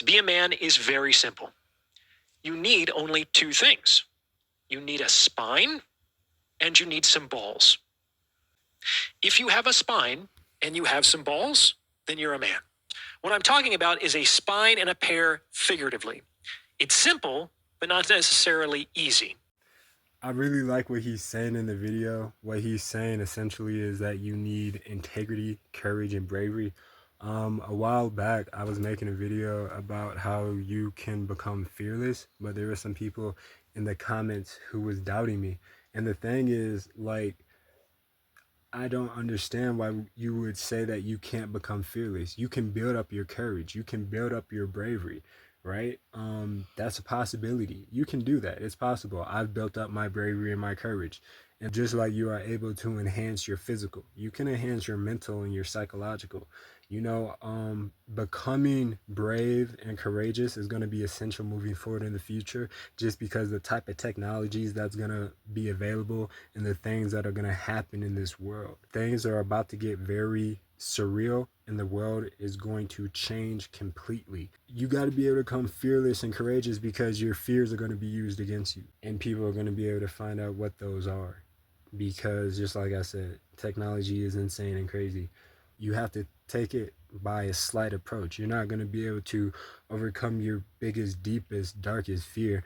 To be a man is very simple. You need only two things. You need a spine and you need some balls. If you have a spine and you have some balls, then you're a man. What I'm talking about is a spine and a pair figuratively. It's simple, but not necessarily easy. I really like what he's saying in the video. What he's saying essentially is that you need integrity, courage, and bravery. A while back, I was making a video about how you can become fearless, but there were some people in the comments who was doubting me. And the thing is, like, I don't understand why you would say that you can't become fearless. You can build up your courage. You can build up your bravery, right? That's a possibility. You can do that. It's possible. I've built up my bravery and my courage. And just like you are able to enhance your physical, you can enhance your mental and your psychological. Becoming brave and courageous is going to be essential moving forward in the future, just because the type of technologies that's going to be available and the things that are going to happen in this world. Things are about to get very surreal and the world is going to change completely. You got to be able to become fearless and courageous because your fears are going to be used against you and people are going to be able to find out what those are, because just like I said, technology is insane and crazy. You have to take it by a slight approach. You're not going to be able to overcome your biggest, deepest, darkest fear.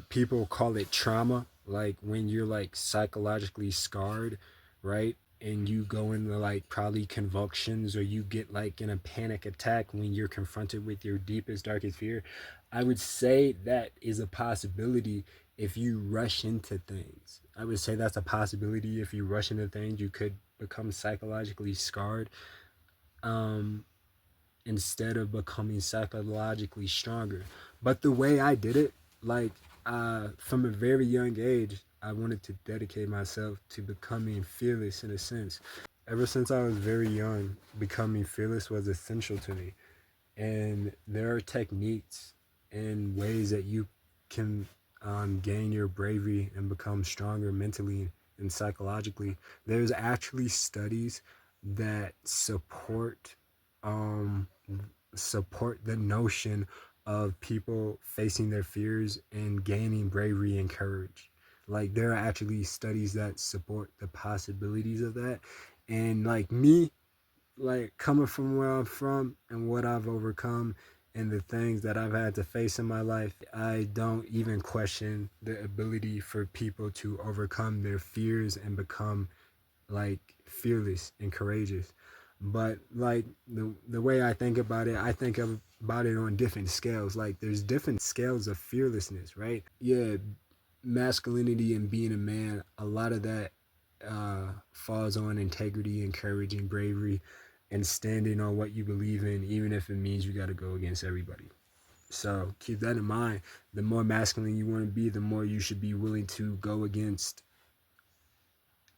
People call it trauma, like when you're like psychologically scarred, right? And you go into like probably convulsions or you get like in a panic attack when you're confronted with your deepest, darkest fear. I would say that is a possibility if you rush into things. I would say that's a possibility. If you rush into things, you could become psychologically scarred, um, instead of becoming psychologically stronger. But the way I did it, like, from a very young age, I wanted to dedicate myself to becoming fearless in a sense. Ever since I was very young, becoming fearless was essential to me. And there are techniques and ways that you can gain your bravery and become stronger mentally and psychologically. There's actually studies that um, support the notion of people facing their fears and gaining bravery and courage. Like, there are actually studies that support the possibilities of that. And like me, like coming from where I'm from and what I've overcome and the things that I've had to face in my life, I don't even question the ability for people to overcome their fears and become like fearless and courageous. But like the way I think about it, I think about it on different scales. Like, there's different scales of fearlessness, right? Yeah, masculinity and being a man, a lot of that falls on integrity and courage and bravery and standing on what you believe in, even if it means you got to go against everybody. So keep that in mind. The more masculine you want to be, the more you should be willing to go against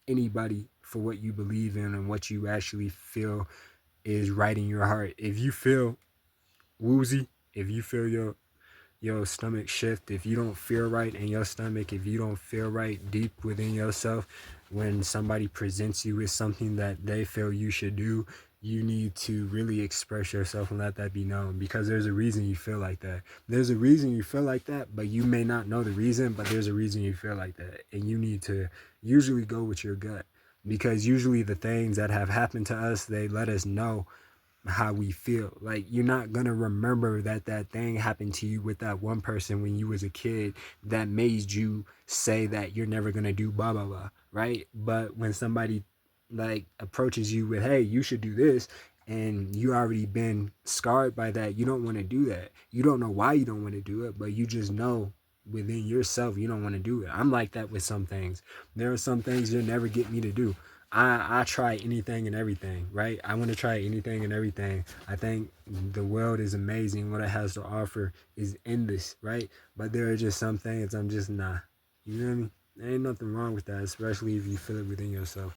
anybody for what you believe in and what you actually feel is right in your heart. If you feel woozy, if you feel your stomach shift, if you don't feel right in your stomach, if you don't feel right deep within yourself, when somebody presents you with something that they feel you should do, you need to really express yourself and let that be known, because there's a reason you feel like that. There's a reason you feel like that, but you may not know the reason, but there's a reason you feel like that. And you need to usually go with your gut, because usually the things that have happened to us, they let us know how we feel. Like, you're not gonna remember that thing happened to you with that one person when you was a kid that made you say that you're never gonna do blah blah blah, right? But when somebody like approaches you with, hey, you should do this, and you already been scarred by that, you don't want to do that. You don't know why you don't want to do it, but you just know within yourself you don't want to do it. I'm like that with some things. There are some things you'll never get me to do. I try anything and everything, right? I want to try anything and everything. I think the world is amazing. What it has to offer is endless, right? But there are just some things I'm just not. You know what I mean? There ain't nothing wrong with that, especially if you feel it within yourself.